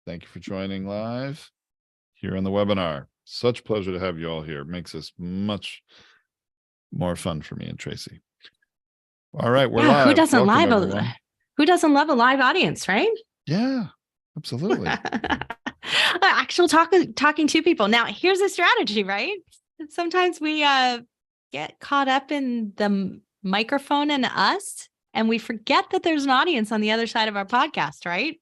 Thank you for joining live here on the webinar. Such a pleasure to have you all here. It makes this much more fun for me and Tracy. All right, we're live. Who doesn't Welcome, who doesn't love a live audience, right? Yeah, absolutely. Actual talking to people. Now, here's a strategy, right? Sometimes we get caught up in the microphone and us, and we forget that there's an audience on the other side of our podcast, right?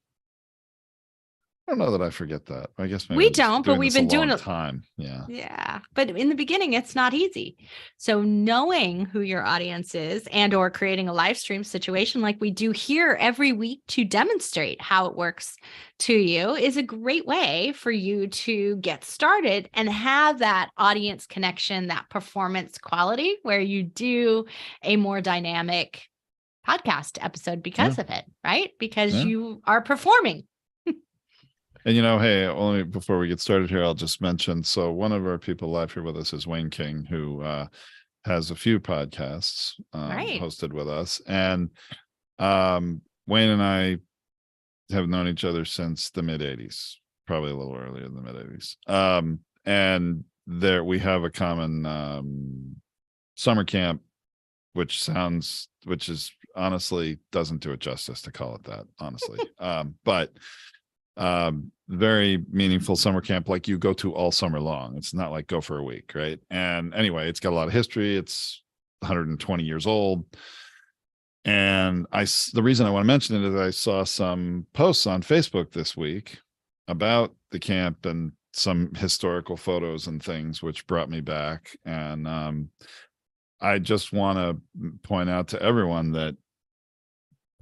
I don't know that I forget that. I guess maybe we don't, but we've been doing it time. Yeah. Yeah. But in the beginning, it's not easy. So knowing who your audience is and or creating a live stream situation like we do here every week to demonstrate how it works to you is a great way for you to get started and have that audience connection, that performance quality where you do a more dynamic podcast episode because of it, right? Because you are performing. And, hey, only before we get started here, I'll just mention, so one of our people live here with us is Wayne King, who has a few podcasts hosted with us. And Wayne and I have known each other since the mid-'80s, probably a little earlier than the mid-'80s. And there we have a common summer camp, which is honestly doesn't do it justice to call it that, honestly. But very meaningful summer camp, like you go to all summer long. It's not like go for a week, right? And anyway, it's got a lot of history. It's 120 years old. And the reason I want to mention it is I saw some posts on Facebook this week about the camp and some historical photos and things, which brought me back. And I just want to point out to everyone that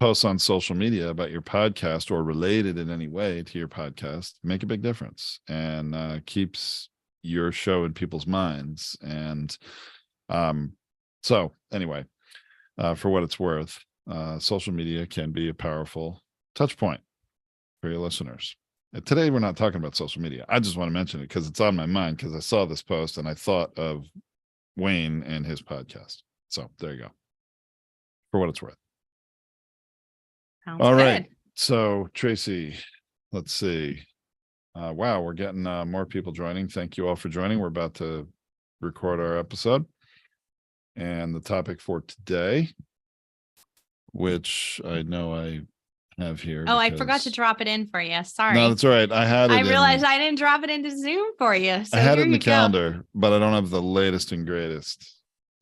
posts on social media about your podcast or related in any way to your podcast make a big difference and keeps your show in people's minds. And so anyway, for what it's worth, social media can be a powerful touch point for your listeners. Today, we're not talking about social media. I just want to mention it because it's on my mind because I saw this post and I thought of Wayne and his podcast. So there you go. For what it's worth. Sounds all good. Right. So Tracy, let's see. Wow, we're getting more people joining. Thank you all for joining. We're about to record our episode. And the topic for today, which I know I have here. Oh, I forgot to drop it in for you. Sorry. No, that's all right. I realized I didn't drop it into Zoom for you. So I had it in the calendar, but I don't have the latest and greatest.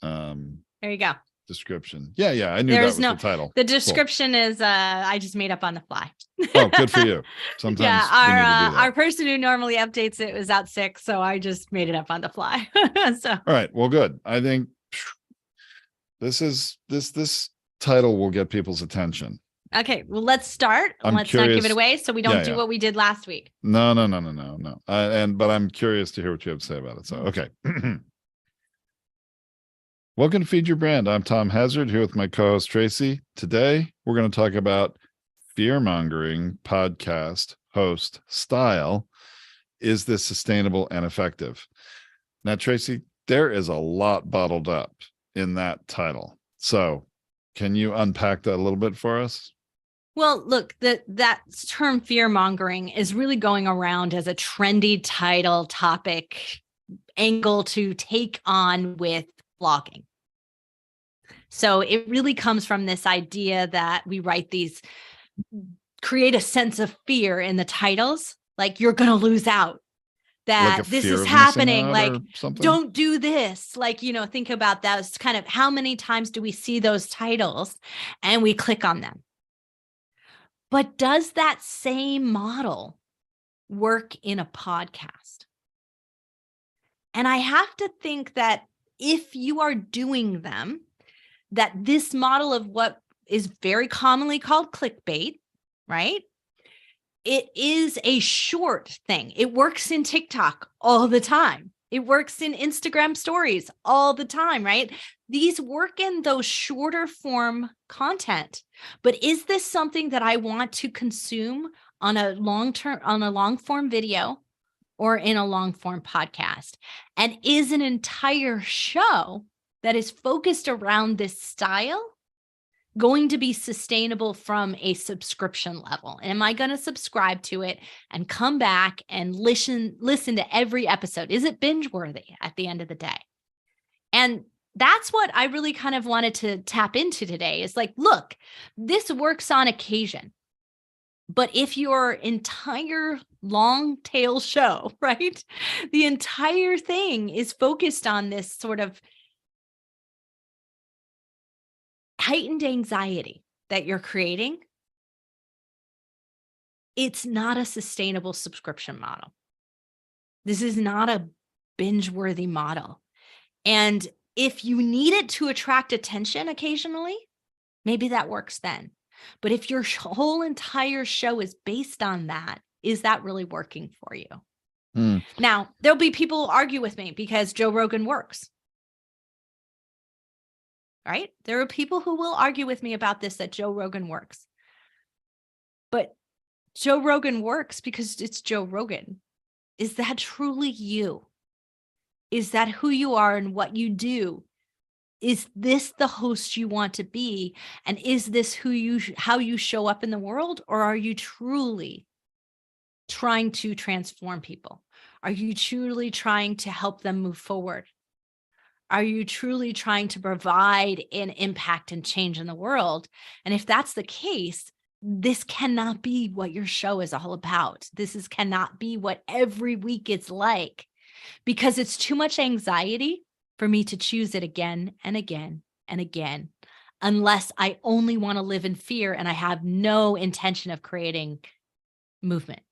There you go. Description. Yeah. I knew that was the title. The description is I just made up on the fly. Oh, good for you. Sometimes our person who normally updates it was out sick, so I just made it up on the fly. So all right. Well, good. I think this title will get people's attention. Okay, well, let's start. Let's not give it away so we don't do what we did last week. No. But I'm curious to hear what you have to say about it. So, okay. Welcome to Feed Your Brand. I'm Tom Hazzard here with my co-host Tracy. Today, we're going to talk about fear-mongering podcast host style. Is this sustainable and effective? Now, Tracy, there is a lot bottled up in that title. So can you unpack that a little bit for us? Well, look, that term fear-mongering is really going around as a trendy title topic angle to take on with blogging. So it really comes from this idea that we create a sense of fear in the titles, like you're going to lose out, that like this is happening, like don't do this. Like, think about that. It's kind of how many times do we see those titles and we click on them? But does that same model work in a podcast? And I have to think that if you are doing them, that this model of what is very commonly called clickbait, right? It is a short thing. It works in TikTok all the time. It works in Instagram stories all the time, right? These work in those shorter form content. But is this something that I want to consume on a long form video or in a long form podcast? And is an entire show that is focused around this style going to be sustainable from a subscription level? Am I going to subscribe to it and come back and listen to every episode? Is it binge worthy at the end of the day? And that's what I really kind of wanted to tap into today, is like, look, this works on occasion. But if your entire long tail show, right, the entire thing is focused on this sort of heightened anxiety that you're creating, it's not a sustainable subscription model. This is not a binge-worthy model. And if you need it to attract attention occasionally, maybe that works then. But if your whole entire show is based on that, is that really working for you? Now, there'll be people who argue with me because Joe Rogan works. Right? There are people who will argue with me about this, that Joe Rogan works. But Joe Rogan works because it's Joe Rogan. Is that truly you? Is that who you are and what you do? Is this the host you want to be? And is this how you show up in the world? Or are you truly trying to transform people? Are you truly trying to help them move forward? Are you truly trying to provide an impact and change in the world? And if that's the case, this cannot be what your show is all about. This cannot be what every week it's like, because it's too much anxiety for me to choose it again and again and again, unless I only want to live in fear and I have no intention of creating movement,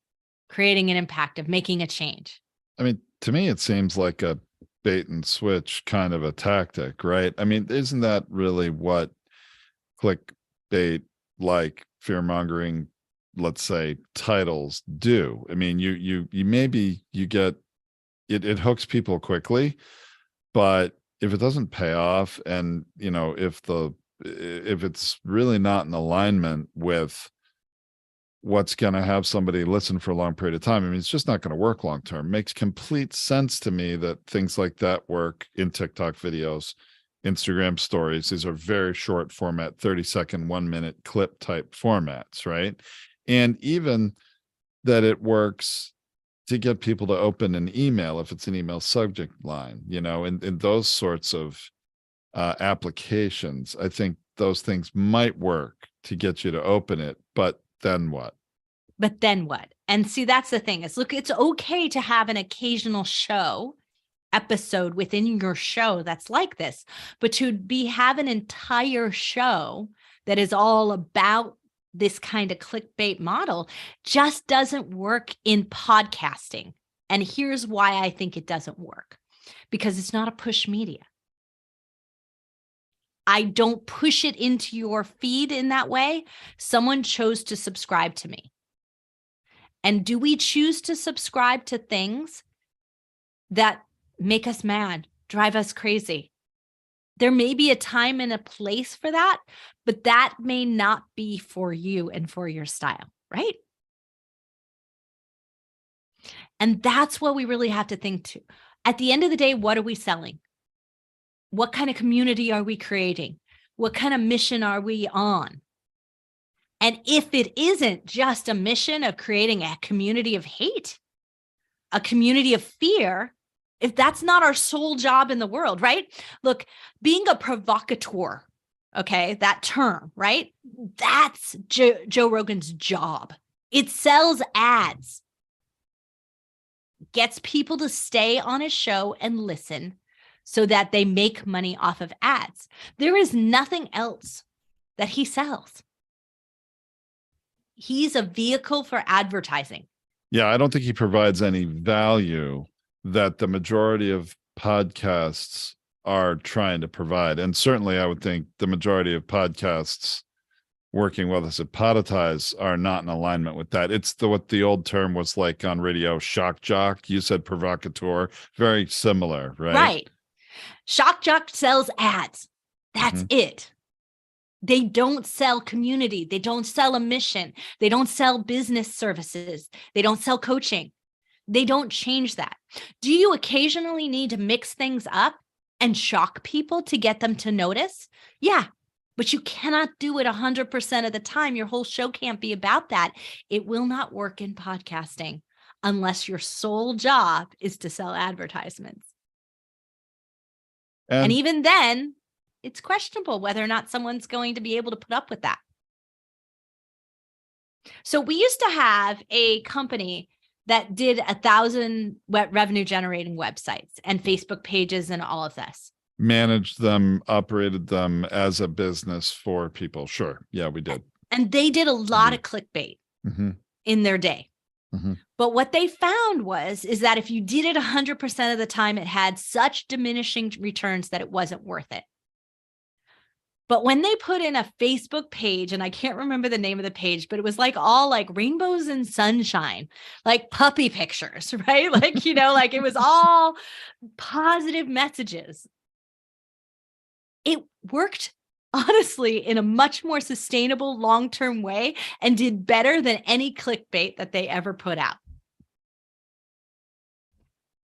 creating an impact, of making a change. I mean, to me, it seems like a bait and switch kind of a tactic, right? I mean, isn't that really what clickbait, like fear mongering, let's say, titles do? I mean, you maybe you get it hooks people quickly, but if it doesn't pay off, and if it's really not in alignment with what's going to have somebody listen for a long period of time, I mean, it's just not going to work long term. Makes complete sense to me that things like that work in TikTok videos, Instagram stories. These are very short format, 30-second, 1-minute clip type formats, right? And even that it works to get people to open an email if it's an email subject line, in those sorts of applications. I think those things might work to get you to open it, but then what? And see, that's the thing, is, look, it's okay to have an occasional episode within your show that's like this, but to have an entire show that is all about this kind of clickbait model just doesn't work in podcasting. And here's why I think it doesn't work: because it's not a push media. I don't push it into your feed in that way. Someone chose to subscribe to me. And do we choose to subscribe to things that make us mad, drive us crazy? There may be a time and a place for that, but that may not be for you and for your style, right? And that's what we really have to think to. At the end of the day, what are we selling? What kind of community are we creating? What kind of mission are we on? And if it isn't just a mission of creating a community of hate, a community of fear, if that's not our sole job in the world, right? Look, being a provocateur, okay, that term, right? That's Joe Rogan's job. It sells ads, gets people to stay on his show and listen so that they make money off of ads. There is nothing else that he sells. He's a vehicle for advertising. Yeah, I don't think he provides any value that the majority of podcasts are trying to provide. And certainly I would think the majority of podcasts working with us at Podetize are not in alignment with that. It's what the old term was like on radio, shock jock. You said provocateur, very similar, right? Right. Shock jock sells ads. That's it. They don't sell community. They don't sell a mission. They don't sell business services. They don't sell coaching. They don't change that. Do you occasionally need to mix things up and shock people to get them to notice? Yeah, But you cannot do it 100% of the time. Your whole show can't be about that. It will not work in podcasting unless your sole job is to sell advertisements. And even then, it's questionable whether or not someone's going to be able to put up with that. So we used to have a company that did 1,000 revenue generating websites and Facebook pages and all of this. Managed them, operated them as a business for people. Sure. Yeah, we did. And they did a lot of clickbait in their day. But what they found is that if you did it 100% of the time, it had such diminishing returns that it wasn't worth it. But when they put in a Facebook page, and I can't remember the name of the page, but it was like all like rainbows and sunshine, like puppy pictures, right? Like, you know, like it was all positive messages. It worked honestly in a much more sustainable long-term way and did better than any clickbait that they ever put out.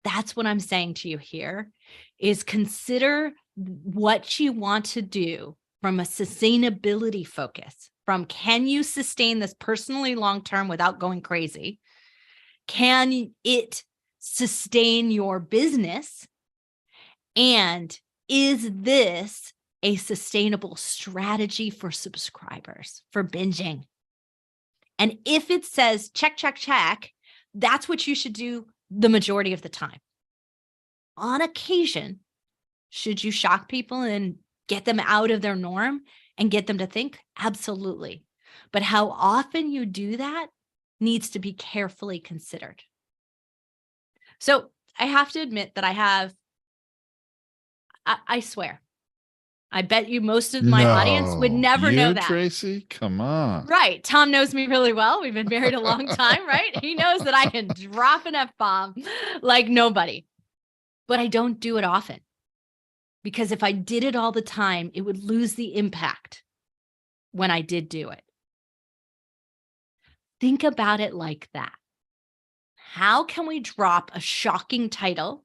That's what I'm saying to you here is consider what you want to do from a sustainability focus, from can you sustain this personally long-term without going crazy? Can it sustain your business? And is this a sustainable strategy for subscribers, for binging? And if it says check, check, check, that's what you should do the majority of the time. On occasion, should you shock people and get them out of their norm and get them to think? Absolutely. But how often you do that needs to be carefully considered. So I have to admit that I swear, I bet you most of my audience would never know that. Tracy, come on. Right. Tom knows me really well. We've been married a long time, right? He knows that I can drop an F-bomb like nobody. But I don't do it often. Because if I did it all the time, it would lose the impact when I did do it. Think about it like that. How can we drop a shocking title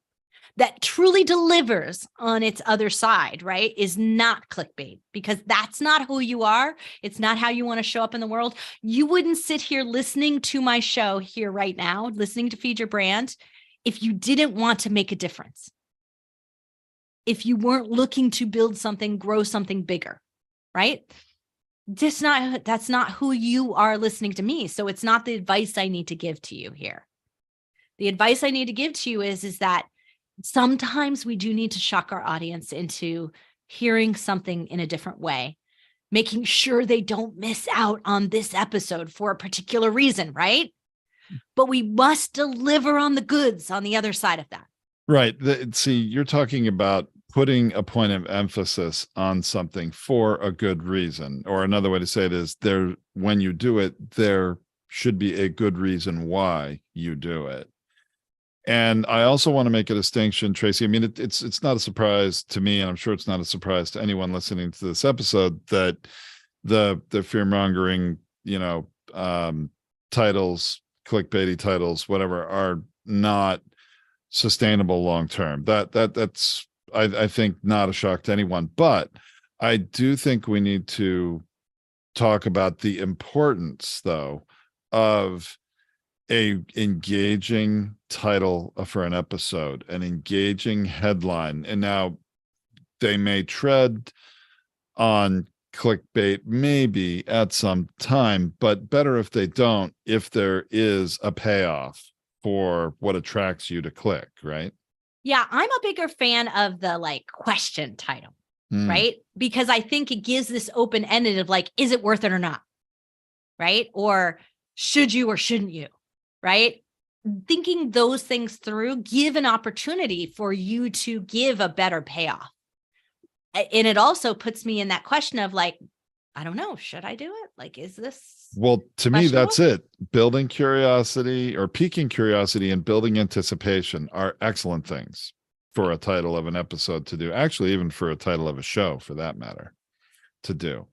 that truly delivers on its other side, right? Is not clickbait, because that's not who you are. It's not how you want to show up in the world. You wouldn't sit here listening to my show here right now, listening to Feed Your Brand, if you didn't want to make a difference. If you weren't looking to build something, grow something bigger, right? That's not who you are listening to me. So it's not the advice I need to give to you here. The advice I need to give to you is that sometimes we do need to shock our audience into hearing something in a different way, making sure they don't miss out on this episode for a particular reason, right? But we must deliver on the goods on the other side of that. Right. See, you're talking about putting a point of emphasis on something for a good reason, or another way to say it is when you do it, there should be a good reason why you do it. And I also want to make a distinction, Tracy. I mean, it's not a surprise to me, and I'm sure it's not a surprise to anyone listening to this episode, that the fear mongering, titles, clickbaity titles, whatever, are not sustainable long term. That's I think not a shock to anyone. But I do think we need to talk about the importance, though, of a engaging title for an episode, an engaging headline. And now they may tread on clickbait maybe at some time, but better if they don't, if there is a payoff for what attracts you to click, right? Yeah, I'm a bigger fan of the question title, right? Because I think it gives this open-ended of is it worth it or not? Right? Or should you or shouldn't you? Right? Thinking those things through give an opportunity for you to give a better payoff. And it also puts me in that question of I don't know, should I do it? Is this? Well, to me, that's it. Building curiosity or piquing curiosity and building anticipation are excellent things for a title of an episode to do. Actually, even for a title of a show, for that matter, to do.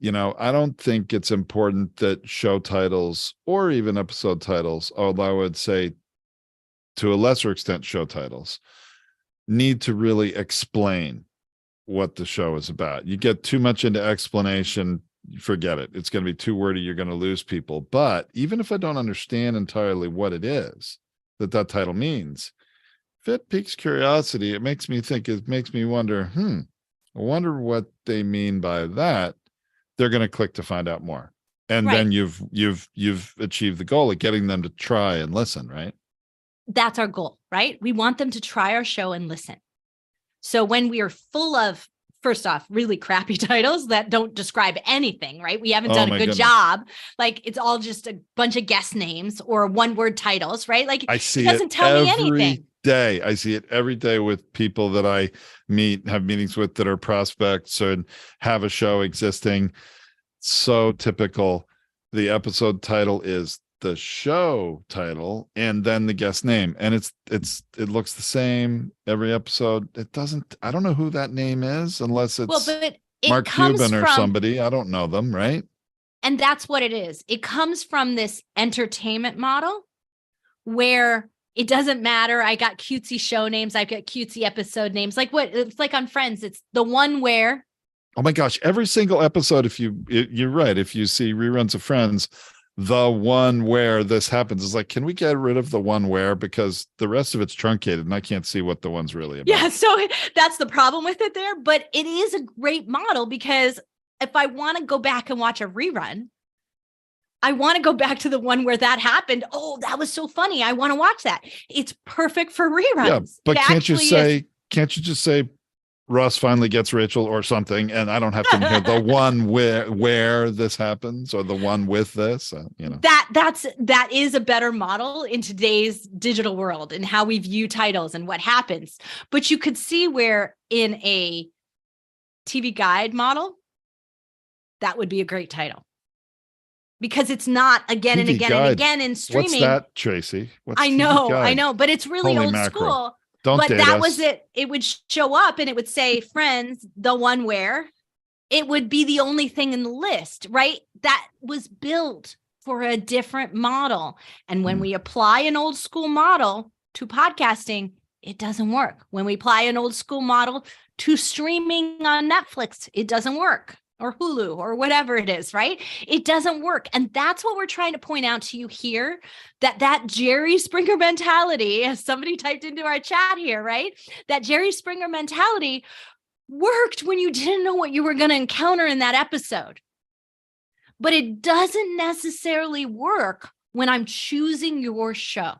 I don't think it's important that show titles or even episode titles, although I would say to a lesser extent show titles, need to really explain what the show is about. You get too much into explanation, forget it. It's going to be too wordy. You're going to lose people. But even if I don't understand entirely what it is that title means, if it piques curiosity, it makes me think, it makes me wonder, I wonder what they mean by that. They're going to click to find out more. And then you've achieved the goal of getting them to try and listen, right? That's our goal, right? We want them to try our show and listen. So when we are full of, first off, really crappy titles that don't describe anything, right? We haven't done a good job. Like it's all just a bunch of guest names or one-word titles, right? Like I see it doesn't tell me anything. Day. I see it every day with people that I have meetings with that are prospects and have a show existing. So typical. The episode title is the show title and then the guest name, and it looks the same every episode. I don't know who that name is unless it's Mark Cuban or somebody. I don't know them, right? And that's what it is. It comes from this entertainment model where it doesn't matter. I got cutesy show names. I've got cutesy episode names. Like what it's like on Friends. It's the one where. Oh my gosh. Every single episode, you're right. If you see reruns of Friends, the one where this happens is like, can we get rid of the one where, because the rest of it's truncated and I can't see what the one's really about. Yeah. So that's the problem with it there, but it is a great model because if I want to go back and watch a rerun, I want to go back to the one where that happened. Oh, that was so funny. I want to watch that. It's perfect for reruns. Yeah, but can't you just say Ross finally gets Rachel or something, and I don't have to hear the one where this happens or the one with this, that is a better model in today's digital world and how we view titles and what happens. But you could see where in a TV guide model, that would be a great title. Because it's not again and again and again in streaming. What's that, Tracy? I know, but it's really old school. But that was it. It would show up and it would say Friends, the one where it would be the only thing in the list, right? That was built for a different model. And when we apply an old school model to podcasting, it doesn't work. When we apply an old school model to streaming on Netflix, it doesn't work. Or Hulu or whatever it is, right? It doesn't work. And that's what we're trying to point out to you here, that Jerry Springer mentality, as somebody typed into our chat here, right? That Jerry Springer mentality worked when you didn't know what you were going to encounter in that episode. But it doesn't necessarily work when I'm choosing your show.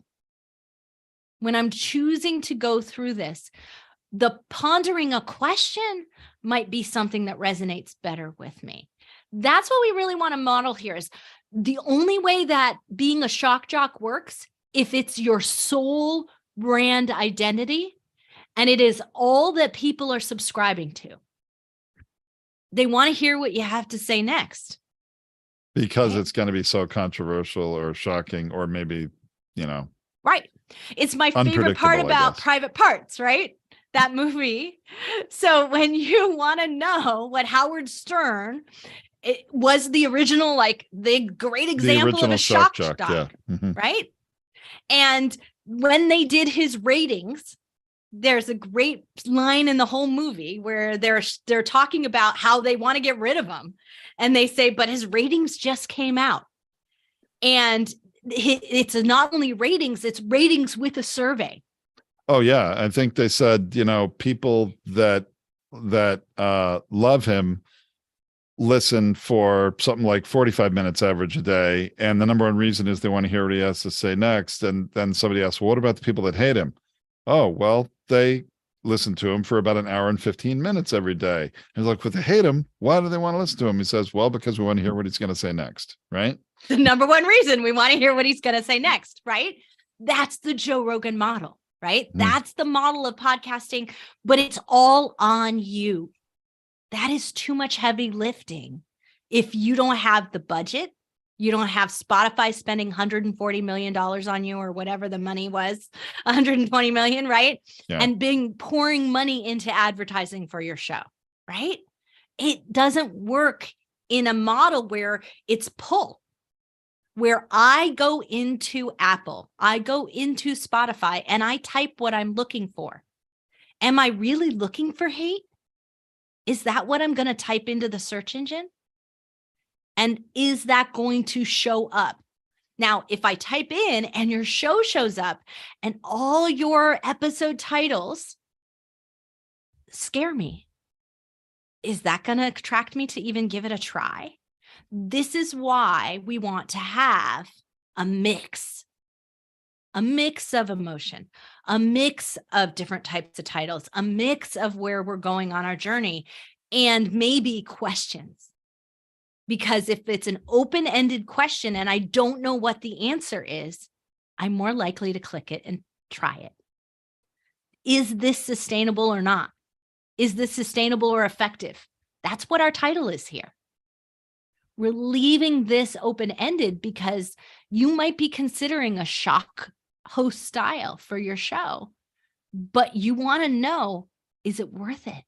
When I'm choosing to go through this, the pondering a question might be something that resonates better with me. That's what we really want to model here is the only way that being a shock jock works if it's your sole brand identity and it is all that people are subscribing to. They want to hear what you have to say next. Because it's going to be so controversial or shocking or maybe, Right. It's my favorite part about Private Parts, right? That movie. So when you want to know what Howard Stern, it was the original, like the great example of a shock jock, right? And when they did his ratings, there's a great line in the whole movie where they're talking about how they want to get rid of him. And they say, but his ratings just came out. And it's not only ratings, it's ratings with a survey. Oh yeah, I think they said, people that love him listen for something like 45 minutes average a day, and the number one reason is they want to hear what he has to say next. And then somebody asks, well, what about the people that hate him? Oh, well, they listen to him for about an hour and 15 minutes every day. And like, well, they hate him. Why do they want to listen to him? He says, well, because we want to hear what he's going to say next, right? The number one reason we want to hear what he's going to say next, right? That's the Joe Rogan model. Right? That's the model of podcasting, but it's all on you. That is too much heavy lifting. If you don't have the budget, you don't have Spotify spending $140 million on you or whatever the money was, 120 million, right? Yeah. And pouring money into advertising for your show, right? It doesn't work in a model where it's pull. Where I go into Apple, I go into Spotify, and I type what I'm looking for. Am I really looking for hate? Is that what I'm going to type into the search engine? And is that going to show up? Now, if I type in and your show shows up and all your episode titles scare me, is that going to attract me to even give it a try? This is why we want to have a mix of emotion, a mix of different types of titles, a mix of where we're going on our journey, and maybe questions. Because if it's an open-ended question and I don't know what the answer is, I'm more likely to click it and try it. Is this sustainable or not? Is this sustainable or effective? That's what our title is here. We're leaving this open-ended because you might be considering a shock host style for your show, but you want to know, is it worth it?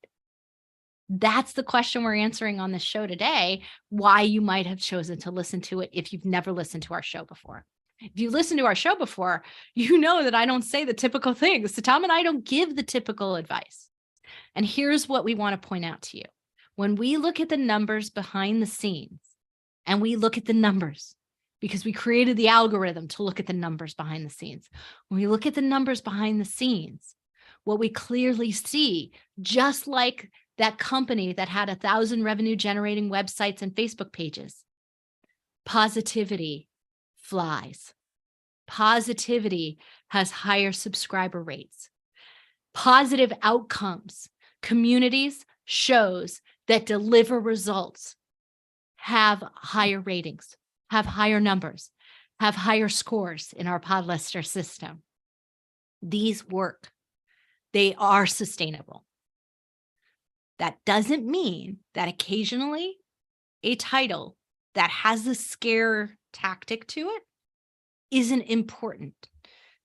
That's the question we're answering on this show today, why you might have chosen to listen to it if you've never listened to our show before. If you listened to our show before, you know that I don't say the typical things. So Tom and I don't give the typical advice. And here's what we want to point out to you. When we look at the numbers behind the scenes, and we look at the numbers, because we created the algorithm to look at the numbers behind the scenes. When we look at the numbers behind the scenes, what we clearly see, just like that company that had 1,000 revenue generating websites and Facebook pages, positivity flies. Positivity has higher subscriber rates. Positive outcomes, communities, shows that deliver results have higher ratings, have higher numbers, have higher scores in our Podluster system. These work. They are sustainable. That doesn't mean that occasionally a title that has a scare tactic to it isn't important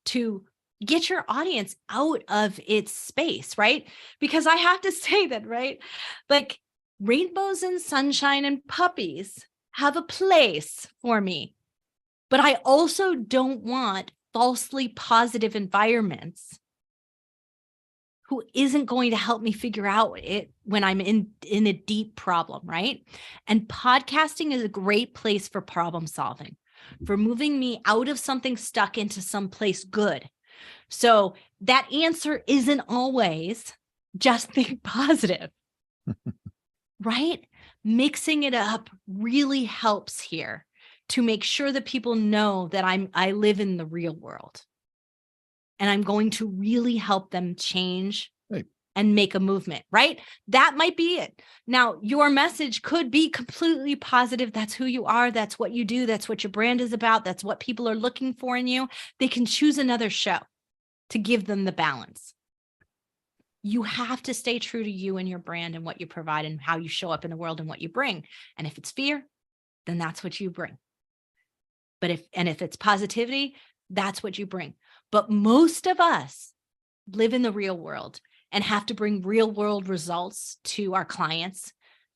to get your audience out of its space, right? Because I have to say that, right? Like rainbows and sunshine and puppies have a place for me, but I also don't want falsely positive environments who isn't going to help me figure out it when I'm in a deep problem, right? And podcasting is a great place for problem solving, for moving me out of something stuck into someplace good. So that answer isn't always just think positive, right? Mixing it up really helps here to make sure that people know that I live in the real world. And I'm going to really help them change and make a movement, right? That might be it. Now, your message could be completely positive. That's who you are. That's what you do. That's what your brand is about. That's what people are looking for in you. They can choose another show to give them the balance. You have to stay true to you and your brand and what you provide and how you show up in the world and what you bring. And if it's fear, then that's what you bring. But if it's positivity, that's what you bring. But most of us live in the real world and have to bring real world results to our clients,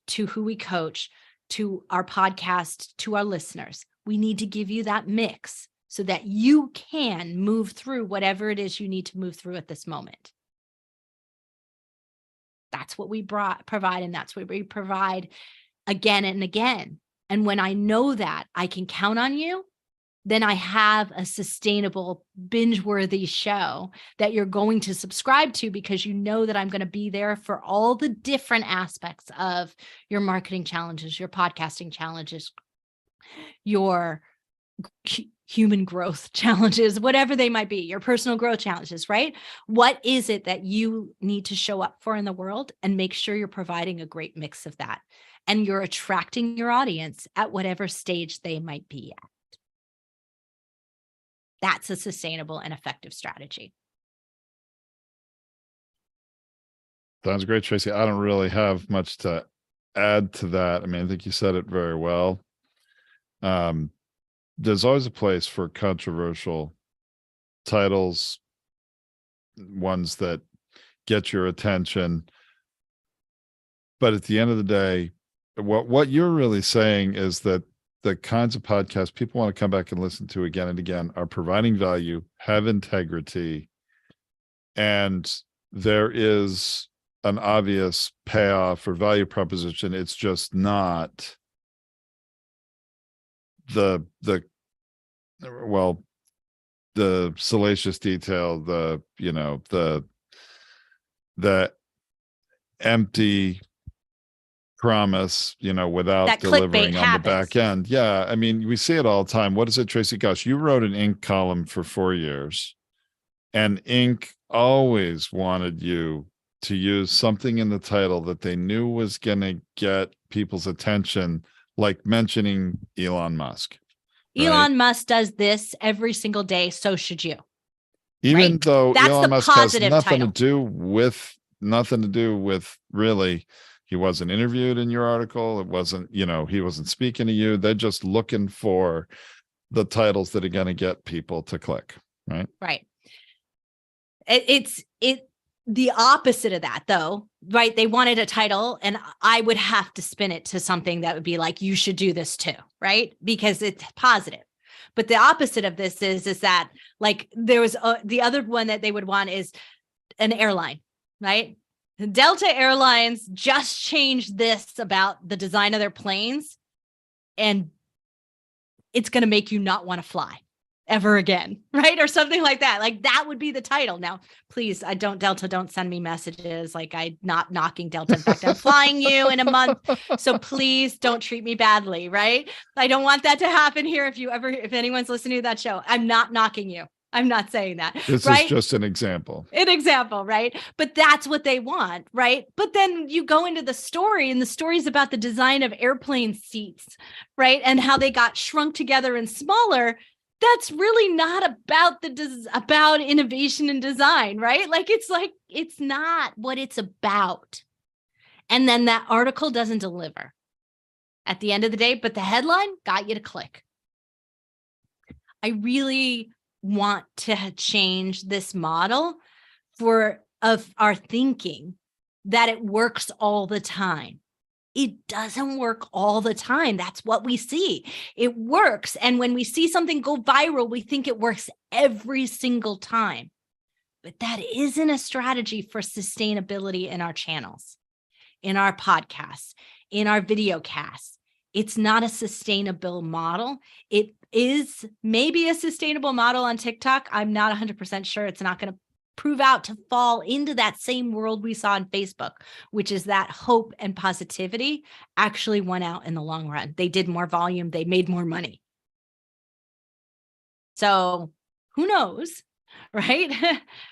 to who we coach, to our podcast, to our listeners. We need to give you that mix so that you can move through whatever it is you need to move through at this moment. That's what we provide, and that's what we provide again and again. And when I know that I can count on you, then I have a sustainable, binge-worthy show that you're going to subscribe to because you know that I'm going to be there for all the different aspects of your marketing challenges, your podcasting challenges, your human growth challenges, whatever they might be, your personal growth challenges, right? What is it that you need to show up for in the world, and make sure you're providing a great mix of that. And you're attracting your audience at whatever stage they might be at. That's a sustainable and effective strategy. Sounds great, Tracy. I don't really have much to add to that. I mean, I think you said it very well. There's always a place for controversial titles, ones that get your attention. But at the end of the day, what you're really saying is that the kinds of podcasts people want to come back and listen to again and again are providing value, have integrity, and there is an obvious payoff or value proposition. It's just not the salacious detail, the empty promise, without that delivering on habits. the back end. Yeah. I mean, we see it all the time. What is it, Tracy? Gosh, you wrote an Inc. column for 4 years, and Inc. always wanted you to use something in the title that they knew was going to get people's attention, like mentioning Elon Musk. Elon Musk does this every single day. So should you. Even though that's Elon the Musk has positive nothing title. to do with really, he wasn't interviewed in your article. It wasn't, he wasn't speaking to you. They're just looking for the titles that are going to get people to click. Right. Right. It's the opposite of that, though, right? They wanted a title, and I would have to spin it to something that would be like, you should do this too, right? Because it's positive. But the opposite of this is that, like, there was the other one that they would want is an airline, right? Delta Airlines just changed this about the design of their planes, and it's going to make you not want to fly ever again, right? Or something like that. Like, that would be the title. Now, please, Delta, don't send me messages. Like, I'm not knocking Delta. In fact, I'm flying you in a month. So please don't treat me badly, right? I don't want that to happen here. If anyone's listening to that show, I'm not knocking you. I'm not saying that. This is just an example. An example, right? But that's what they want, right? But then you go into the story, and the story is about the design of airplane seats, right? And how they got shrunk together and smaller. That's really not about about innovation and design, right? Like, it's not what it's about. And then that article doesn't deliver at the end of the day, but the headline got you to click. I really want to change this model of our thinking, that it works all the time. It doesn't work all the time. That's what we see. It works. And when we see something go viral, we think it works every single time. But that isn't a strategy for sustainability in our channels, in our podcasts, in our video casts. It's not a sustainable model. It is maybe a sustainable model on TikTok. I'm not 100% sure. It's not going to prove out to fall into that same world we saw on Facebook, which is that hope and positivity actually won out in the long run. They did more volume. They made more money. So who knows, right?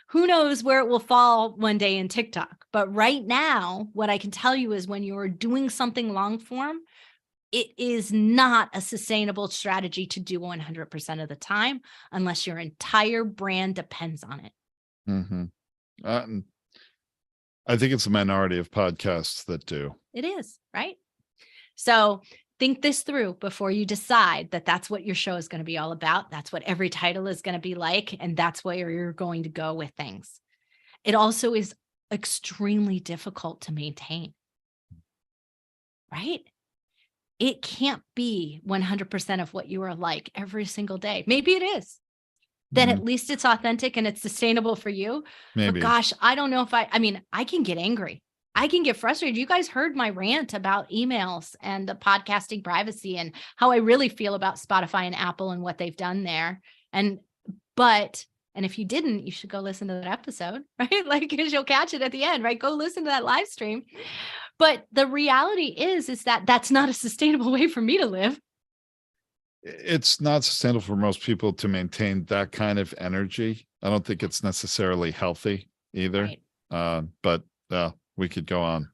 Who knows where it will fall one day in TikTok. But right now, what I can tell you is, when you're doing something long form, it is not a sustainable strategy to do 100% of the time, unless your entire brand depends on it. Mm-hmm. I think it's a minority of podcasts that do. It is, right? So think this through before you decide that that's what your show is going to be all about. That's what every title is going to be like, and that's where you're going to go with things. It also is extremely difficult to maintain, right? It can't be 100% of what you are like every single day. Maybe it is. Then at least it's authentic and it's sustainable for you. Maybe. But gosh, I don't know if I can get angry. I can get frustrated. You guys heard my rant about emails and the podcasting privacy and how I really feel about Spotify and Apple and what they've done there. And if you didn't, you should go listen to that episode, right? Like, because you'll catch it at the end, right? Go listen to that live stream. But the reality is that that's not a sustainable way for me to live. It's not sustainable for most people to maintain that kind of energy. I don't think it's necessarily healthy either. Right. But we could go on.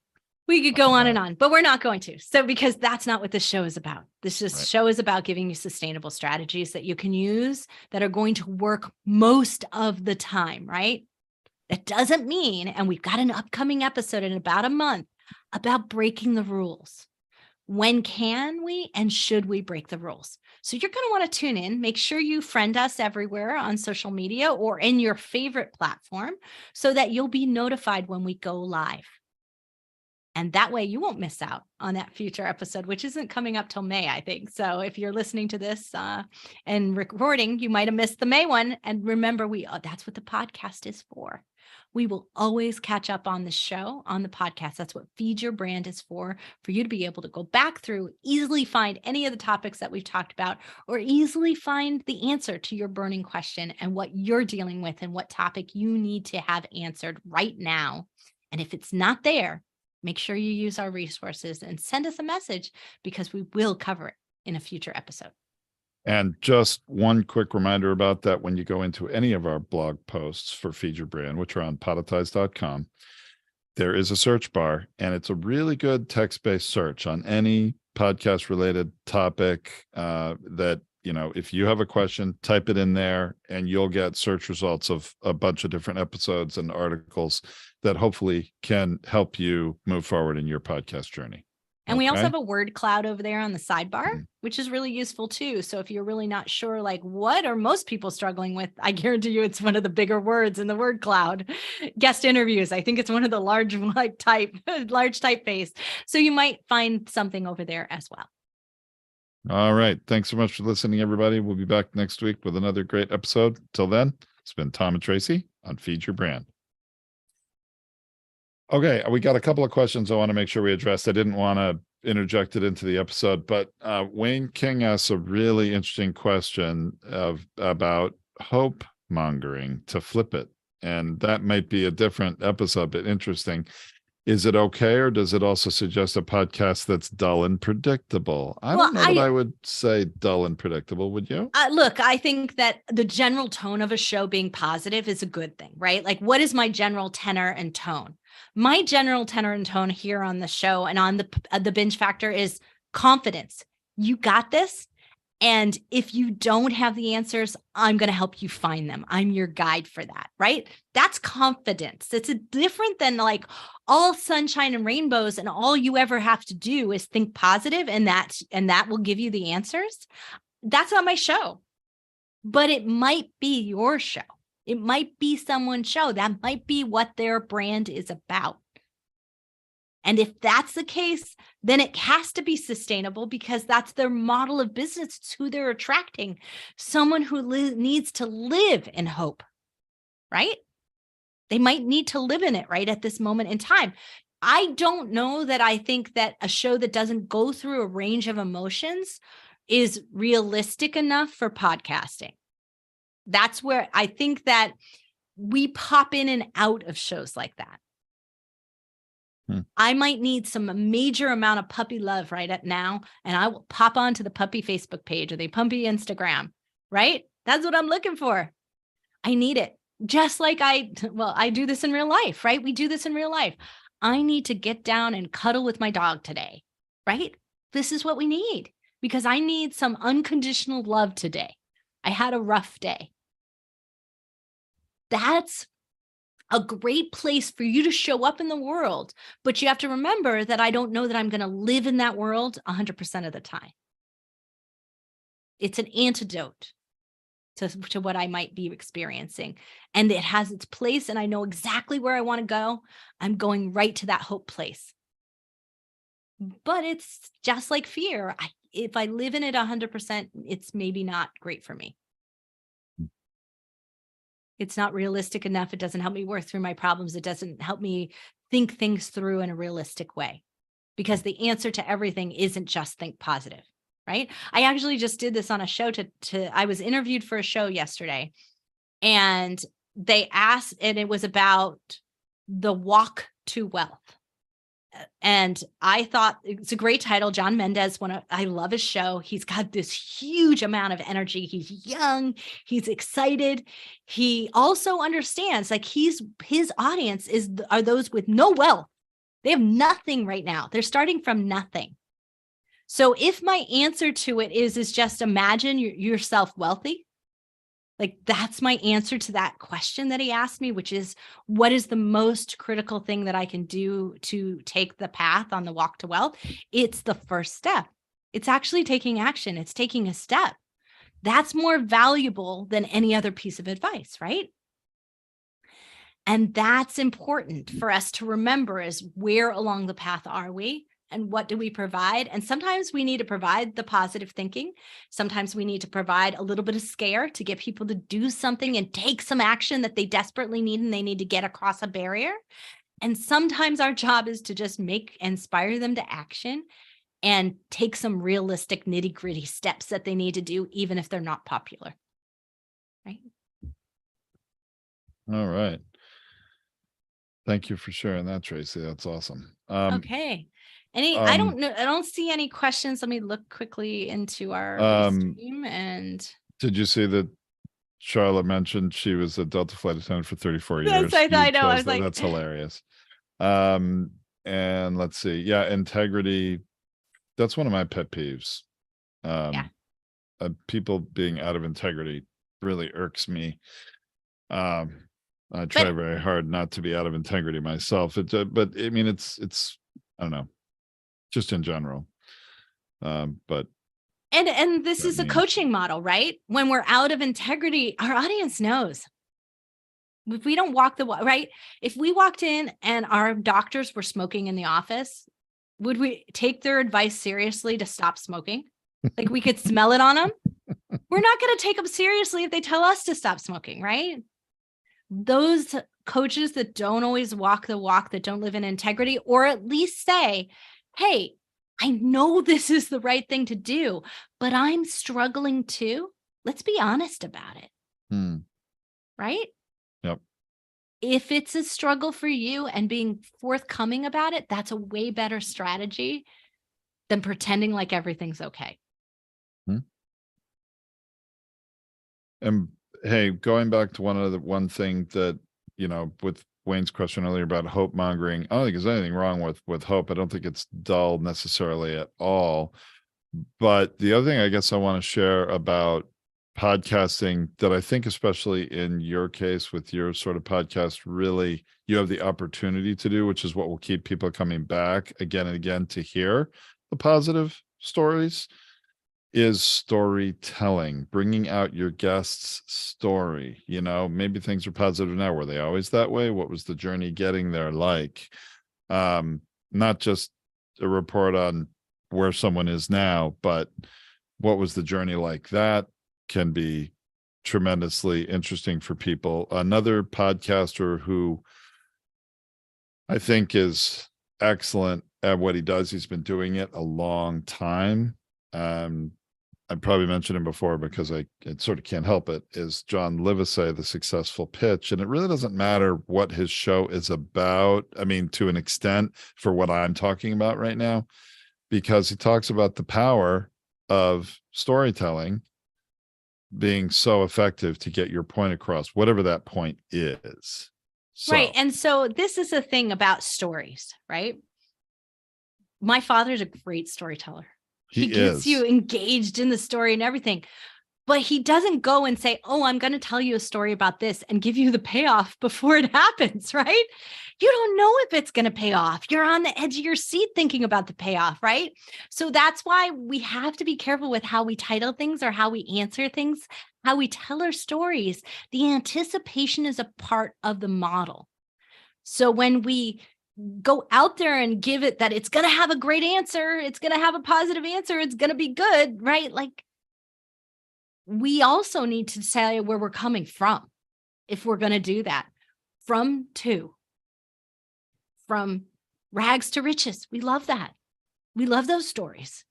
We could go on and on, but we're not going to. So, because that's not what this show is about. Show is about giving you sustainable strategies that you can use that are going to work most of the time, right? That doesn't mean, and we've got an upcoming episode in about a month about breaking the rules. When can we and should we break the rules? So you're going to want to tune in. Make sure you friend us everywhere on social media or in your favorite platform so that you'll be notified when we go live. And that way you won't miss out on that future episode, which isn't coming up till May, I think. So if you're listening to this and recording, you might have missed the May one. And remember, that's what the podcast is for. We will always catch up on the show, on the podcast. That's what Feed Your Brand is for you to be able to go back through, easily find any of the topics that we've talked about, or easily find the answer to your burning question and what you're dealing with and what topic you need to have answered right now. And if it's not there, make sure you use our resources and send us a message, because we will cover it in a future episode. And just one quick reminder about that: when you go into any of our blog posts for Feed Your Brand, which are on podetize.com, there is a search bar, and it's a really good text-based search on any podcast-related topic that, if you have a question, type it in there and you'll get search results of a bunch of different episodes and articles that hopefully can help you move forward in your podcast journey. And we also have a word cloud over there on the sidebar, which is really useful too. So if you're really not sure, like, what are most people struggling with, I guarantee you it's one of the bigger words in the word cloud. Guest interviews, I think it's one of the large typeface. So you might find something over there as well. All right. Thanks so much for listening, everybody. We'll be back next week with another great episode. Till then, it's been Tom and Tracy on Feed Your Brand. Okay, we got a couple of questions I want to make sure we addressed. I didn't want to interject it into the episode, but Wayne King asks a really interesting question about hope mongering, to flip it. And that might be a different episode, but interesting. Is it okay, or does it also suggest a podcast that's dull and predictable? I don't know that I would say dull and predictable. Would you? Look, I think that the general tone of a show being positive is a good thing, right? Like, what is my general tenor and tone? My general tenor and tone here on the show and on the Binge Factor is confidence. You got this. And if you don't have the answers, I'm going to help you find them. I'm your guide for that, right? That's confidence. It's different than like all sunshine and rainbows and all you ever have to do is think positive, and that will give you the answers. That's not my show, but it might be your show. It might be someone's show. That might be what their brand is about. And if that's the case, then it has to be sustainable, because that's their model of business. It's who they're attracting. Someone who needs to live in hope, right? They might need to live in it right at this moment in time. I don't know that I think that a show that doesn't go through a range of emotions is realistic enough for podcasting. That's where I think that we pop in and out of shows like that. I might need some major amount of puppy love right at now, and I will pop onto the puppy Facebook page or the puppy Instagram, right? That's what I'm looking for. I need it. Just like I do this in real life, right? We do this in real life. I need to get down and cuddle with my dog today, right? This is what we need, because I need some unconditional love today. I had a rough day. That's a great place for you to show up in the world. But you have to remember that I don't know that I'm going to live in that world 100% of the time. It's an antidote to what I might be experiencing. And it has its place, and I know exactly where I want to go. I'm going right to that hope place. But it's just like fear. If I live in it 100%, it's maybe not great for me. It's not realistic enough. It doesn't help me work through my problems. It doesn't help me think things through in a realistic way, because the answer to everything isn't just think positive, right? I actually just did this on a show I was interviewed for a show yesterday, and they asked, and it was about the walk to wealth. And I thought it's a great title. John Mendez, I love his show. He's got this huge amount of energy. He's young. He's excited. He also understands, like, his audience are those with no wealth. They have nothing right now. They're starting from nothing. So if my answer to it is just imagine yourself wealthy, like, that's my answer to that question that he asked me, which is, what is the most critical thing that I can do to take the path on the walk to wealth? It's the first step. It's actually taking action. It's taking a step. That's more valuable than any other piece of advice, right? And that's important for us to remember, is where along the path are we and what do we provide? And sometimes we need to provide the positive thinking. Sometimes we need to provide a little bit of scare to get people to do something and take some action that they desperately need, and they need to get across a barrier. And sometimes our job is to just inspire them to action and take some realistic nitty-gritty steps that they need to do, even if they're not popular. Right? All right. Thank you for sharing that, Tracy. That's awesome. Okay. I don't know. I don't see any questions. Let me look quickly into our stream. And did you see that Charlotte mentioned she was a Delta flight attendant for 34 years? Yes, I know. I was like, that's hilarious. And let's see. Yeah, integrity. That's one of my pet peeves. People being out of integrity really irks me. I try very hard not to be out of integrity myself. But I mean, it's I don't know, just in general. But and this is a coaching model, right? When we're out of integrity, our audience knows. If we don't walk the walk, right? If we walked in and our doctors were smoking in the office, would we take their advice seriously to stop smoking? Like, we could smell it on them. We're not going to take them seriously if they tell us to stop smoking, right? Those coaches that don't always walk the walk, that don't live in integrity, or at least say, hey, I know this is the right thing to do, but I'm struggling too. Let's be honest about it. Right? Yep. If it's a struggle for you and being forthcoming about it, that's a way better strategy than pretending like everything's okay. And hey, going back to one thing that, with Wayne's question earlier about hope mongering, I don't think there's anything wrong with hope. I don't think it's dull necessarily at all. But the other thing I guess I want to share about podcasting, that I think, especially in your case with your sort of podcast, really you have the opportunity to do, which is what will keep people coming back again and again to hear the positive stories, is storytelling, bringing out your guest's story. Maybe things are positive now. Were they always that way? What was the journey getting there like? Not just a report on where someone is now, but what was the journey like? That can be tremendously interesting for people. Another podcaster who I think is excellent at what he does, he's been doing it a long time. I probably mentioned him before because I sort of can't help it, is John Livesey, The Successful Pitch. And it really doesn't matter what his show is about. I mean, to an extent, for what I'm talking about right now, because he talks about the power of storytelling being so effective to get your point across, whatever that point is. Right. And so this is a thing about stories, right? My father's a great storyteller. He gets you engaged in the story and everything, but he doesn't go and say, oh, I'm going to tell you a story about this and give you the payoff before it happens, right? You don't know if it's going to pay off. You're on the edge of your seat thinking about the payoff, right? So that's why we have to be careful with how we title things or how we answer things, how we tell our stories. The anticipation is a part of the model. So when we go out there and give it that it's going to have a great answer, it's going to have a positive answer, it's going to be good, right? Like, we also need to say where we're coming from if we're going to do that. From rags to riches. We love that. We love those stories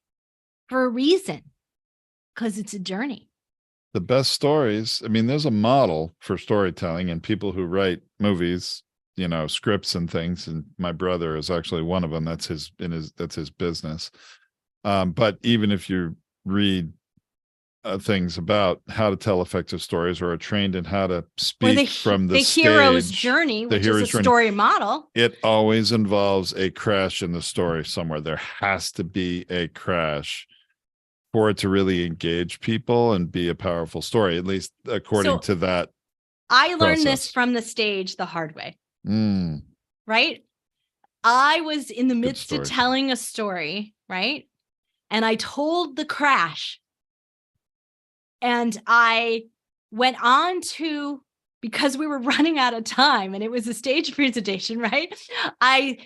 for a reason, because it's a journey. The best stories, I mean, there's a model for storytelling, and people who write movies, scripts and things. And my brother is actually one of them. That's his business. But even if you read things about how to tell effective stories, or are trained in how to speak from the hero's journey, which is a story model, it always involves a crash in the story somewhere. There has to be a crash for it to really engage people and be a powerful story, at least according to that. I learned this from the stage the hard way. Right? I was in the midst of telling a story, right? And I told the crash. And I went on to because we were running out of time and it was a stage presentation, right? I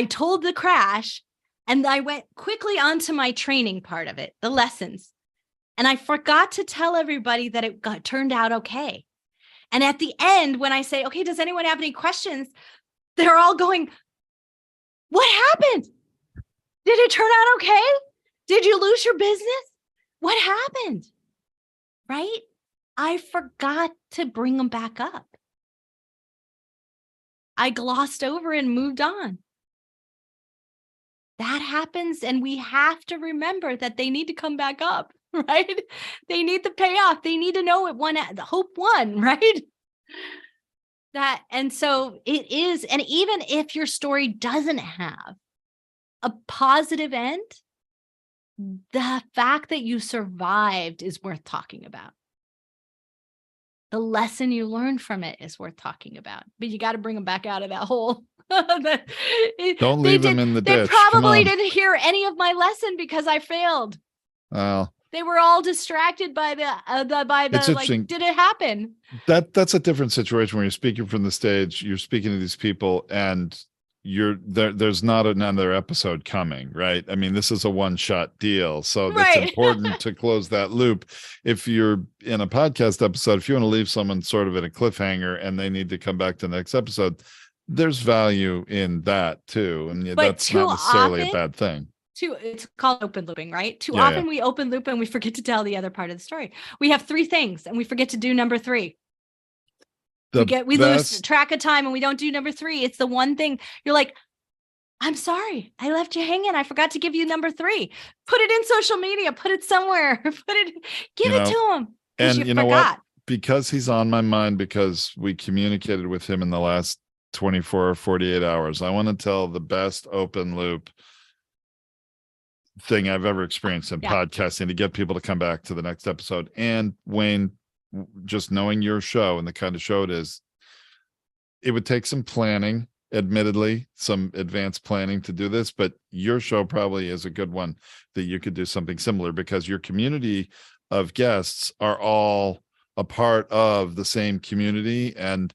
told the crash and I went quickly onto my training part of it, the lessons. And I forgot to tell everybody that it turned out okay. And at the end, when I say, okay, does anyone have any questions? They're all going, what happened? Did it turn out okay? Did you lose your business? What happened? Right? I forgot to bring them back up. I glossed over and moved on. That happens, and we have to remember that they need to come back up, right? They need the payoff. They need to know the hope won, right? And so it is, and even if your story doesn't have a positive end, the fact that you survived is worth talking about. The lesson you learned from it is worth talking about, but you got to bring them back out of that hole. Don't leave them in the ditch. They probably didn't hear any of my lesson because I failed. Well, they were all distracted by the like, did it happen? That's a different situation when you're speaking from the stage, you're speaking to these people and there's not another episode coming, right? I mean, this is a one-shot deal. So that's important to close that loop. If you're in a podcast episode, if you want to leave someone sort of in a cliffhanger and they need to come back to the next episode, there's value in that too. And that's not necessarily a bad thing. It's called open looping, right? Too often we open loop and we forget to tell the other part of the story. We have 3 things and we forget to do number 3. We lose track of time and we don't do number 3. It's the one thing you're like, I'm sorry, I left you hanging. I forgot to give you number 3. Put it in social media, put it somewhere, give it to him. And you know what? Because he's on my mind, because we communicated with him in the last 24 or 48 hours, I want to tell the best open loop thing I've ever experienced in podcasting to get people to come back to the next episode. And Wayne, just knowing your show and the kind of show it is, it would take some planning, admittedly, some advanced planning to do this, but your show probably is a good one that you could do something similar, because your community of guests are all a part of the same community, and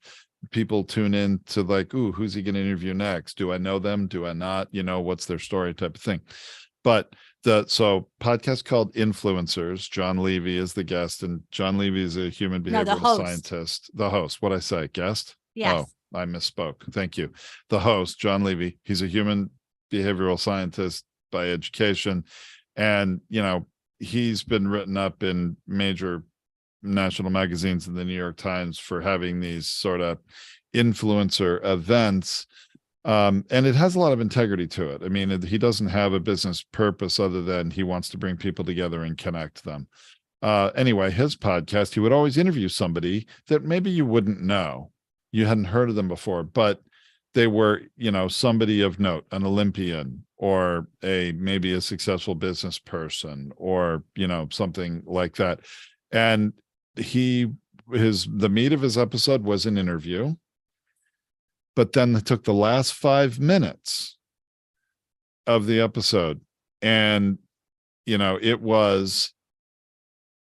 people tune in to like, ooh, who's he going to interview next? Do I know them? Do I not? What's their story type of thing. But podcast called Influencers. John Levy is the guest, and John Levy is a human behavioral scientist. The host. What'd I say? Guest? Yes. Oh, I misspoke. Thank you. The host, John Levy. He's a human behavioral scientist by education. And, he's been written up in major national magazines and the New York Times for having these sort of influencer events. And it has a lot of integrity to it. I mean, he doesn't have a business purpose other than he wants to bring people together and connect them. Anyway, his podcast, he would always interview somebody that maybe you wouldn't know. You hadn't heard of them before, but they were, somebody of note, an Olympian, or maybe a successful business person, or, something like that. And the meat of his episode was an interview. But then they took the last 5 minutes of the episode, and it was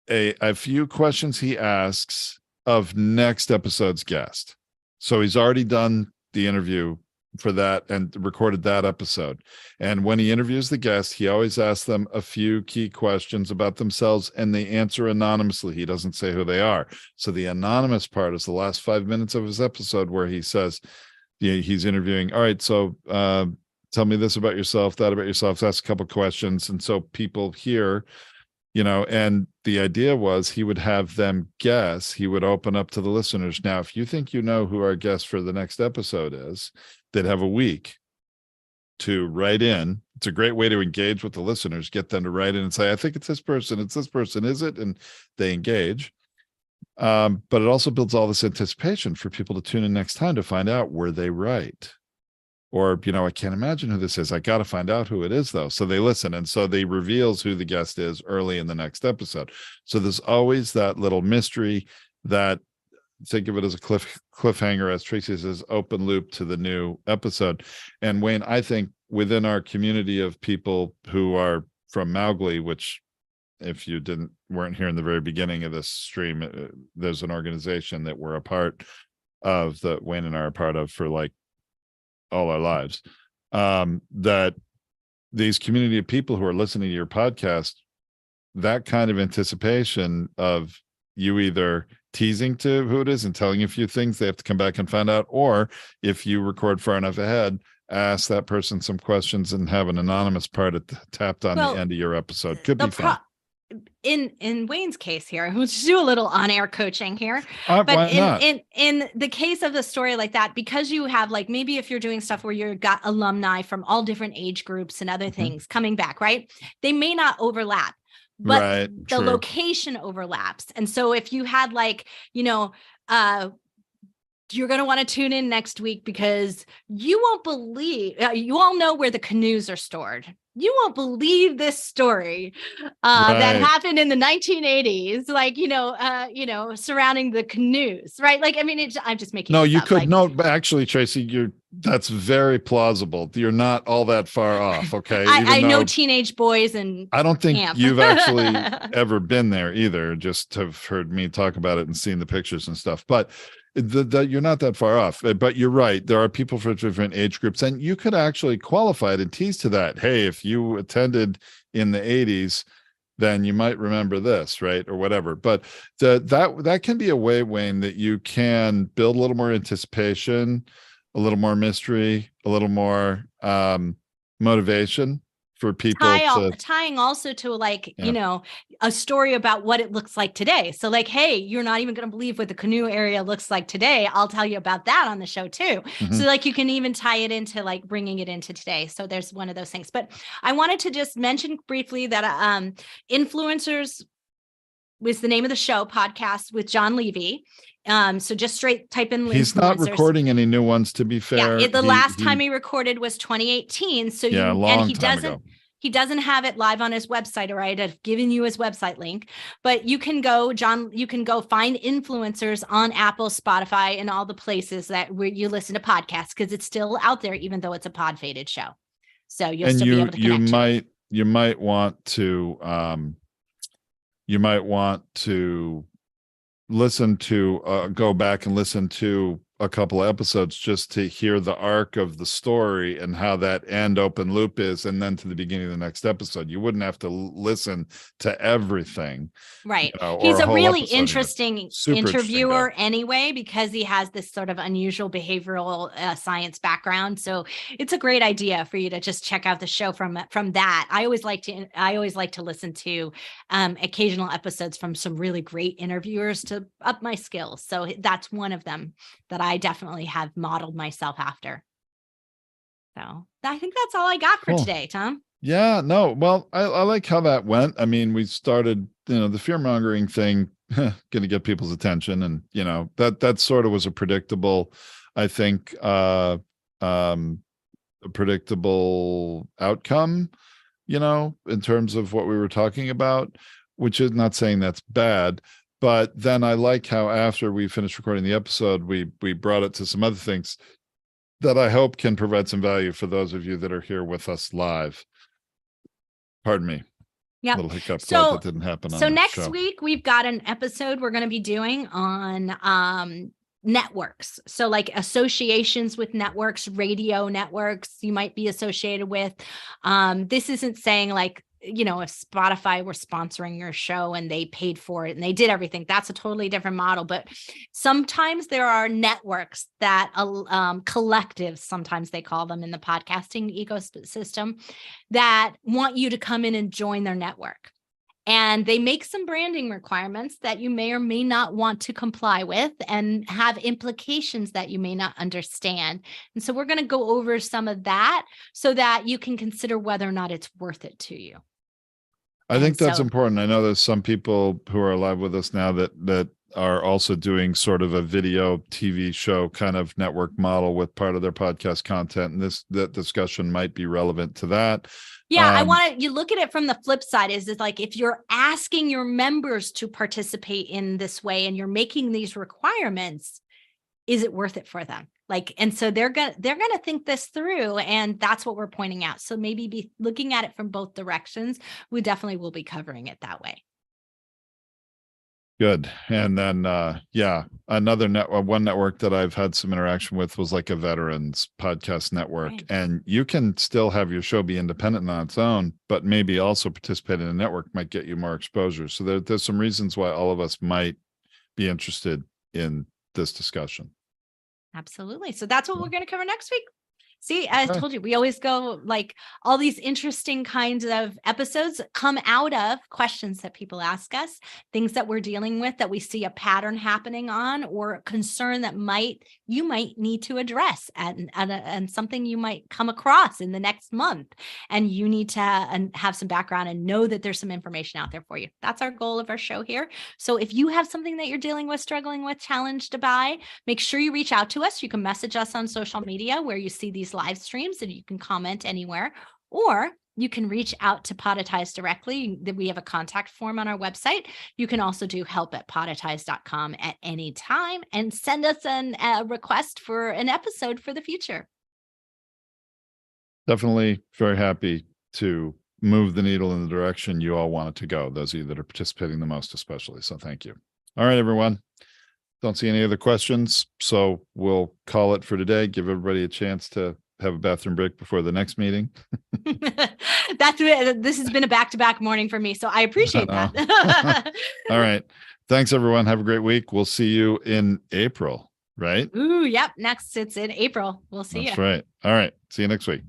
a few questions he asks of next episode's guest. So he's already done the interview for that and recorded that episode. And when he interviews the guest, he always asks them a few key questions about themselves, and they answer anonymously. He doesn't say who they are. So the anonymous part is the last 5 minutes of his episode, where he says, he's interviewing. All right, so tell me this about yourself, that about yourself. That's a couple of questions. And so people hear, and the idea was he would have them guess. He would open up to the listeners. Now, if you think you know who our guest for the next episode is, they'd have a week to write in. It's a great way to engage with the listeners, get them to write in and say, I think it's this person, is it? And they engage. But it also builds all this anticipation for people to tune in next time to find out, were they right? Or, I can't imagine who this is. I got to find out who it is, though. So they listen. And so they reveals who the guest is early in the next episode. So there's always that little mystery, that, think of it as a cliffhanger, as Tracy says, open loop to the new episode. And Wayne, I think within our community of people who are from Mowgli, which, if you didn't weren't here in the very beginning of this stream, there's an organization that we're a part of, that Wayne and I are a part of for like all our lives, that these community of people who are listening to your podcast, that kind of anticipation of you either teasing to who it is and telling you a few things they have to come back and find out, or if you record far enough ahead, ask that person some questions and have an anonymous part tapped on the end of your episode. Could be fun. In Wayne's case here, let's do a little on-air coaching here. But in the case of the story like that, because you have like, maybe if you're doing stuff where you've got alumni from all different age groups and other things coming back, right? They may not overlap, but the location overlaps. And so if you had like, you're going to want to tune in next week because you won't believe, you all know where the canoes are stored. You won't believe this story that happened in the 1980s, like, surrounding the canoes, right? Like, I mean, I'm just making you could but actually, Tracy, that's very plausible. You're not all that far off. Okay. I know teenage boys, and I don't think you've actually ever been there either, just have heard me talk about it and seen the pictures and stuff, but you're not that far off. But you're right. There are people for different age groups, and you could actually qualify it and tease to that. Hey, if you attended in the 80s, then you might remember this, right? Or whatever. But that can be a way, Wayne, that you can build a little more anticipation, a little more mystery, a little more motivation for people. Tying also to like, a story about what it looks like today. So like, hey, you're not even going to believe what the canoe area looks like today. I'll tell you about that on the show too. So like, you can even tie it into like bringing it into today. So there's one of those things. But I wanted to just mention briefly that Influencers was the name of the show, podcast with John Levy. So just straight type in. He's not recording any new ones, to be fair. Yeah, the last time he recorded was 2018. So he doesn't have it live on his website, or I'd have given you his website link, but you can go find Influencers on Apple, Spotify, and all the places where you listen to podcasts, because it's still out there, even though it's a pod-fated show. So you'll still be able to connect. You might want to listen to go back and listen to a couple of episodes just to hear the arc of the story and how that end open loop is, and then to the beginning of the next episode. You wouldn't have to listen to everything. Right. He's a really interesting interviewer anyway, because he has this sort of unusual behavioral science background. So it's a great idea for you to just check out the show from that. I always like to listen to occasional episodes from some really great interviewers to up my skills. So that's one of them that I definitely have modeled myself after. So I think that's all I got for today, Tom. Yeah, no, well, I like how that went. I mean, we started, the fear mongering thing, going to get people's attention. And, that sort of was a predictable, I think, a predictable outcome, in terms of what we were talking about, which is not saying that's bad. But then I like how after we finished recording the episode, we brought it to some other things that I hope can provide some value for those of you that are here with us live. Pardon me. Yeah. Little hiccup. Glad that didn't happen. So next week we've got an episode we're going to be doing on networks. So like associations with networks, radio networks you might be associated with. This isn't saying like, if Spotify were sponsoring your show and they paid for it and they did everything, that's a totally different model. But sometimes there are networks that collectives, sometimes they call them in the podcasting ecosystem, that want you to come in and join their network. And they make some branding requirements that you may or may not want to comply with and have implications that you may not understand. And so we're going to go over some of that so that you can consider whether or not it's worth it to you. I think that's important. I know there's some people who are live with us now that are also doing sort of a video TV show kind of network model with part of their podcast content. And that discussion might be relevant to that. Yeah, you look at it from the flip side is like, if you're asking your members to participate in this way and you're making these requirements, is it worth it for them? And so they're going to think this through, and that's what we're pointing out. So maybe be looking at it from both directions. We definitely will be covering it that way. Good. And then, one network that I've had some interaction with was like a veterans podcast network. Right. And you can still have your show be independent on its own, but maybe also participate in a network might get you more exposure. So there's some reasons why all of us might be interested in this discussion. Absolutely. So that's what we're going to cover next week. See, I told you, we always go like all these interesting kinds of episodes come out of questions that people ask us, things that we're dealing with that we see a pattern happening on, or concern that you might need to address and something you might come across in the next month. And you need to have some background and know that there's some information out there for you. That's our goal of our show here. So if you have something that you're dealing with, struggling with, challenged by, make sure you reach out to us. You can message us on social media where you see these live streams, and you can comment anywhere, or you can reach out to Podetize directly. We have a contact form on our website. You can also do help@podetize.com at any time and send us a request for an episode for the future. Definitely very happy to move the needle in the direction you all want it to go. Those of you that are participating the most, especially. So thank you. All right, everyone. Don't see any other questions. So we'll call it for today. Give everybody a chance to have a bathroom break before the next meeting. This has been a back-to-back morning for me, so I appreciate that. All right. Thanks, everyone. Have a great week. We'll see you in April, right? Ooh, yep. Next, it's in April. We'll see you. That's right. All right. See you next week.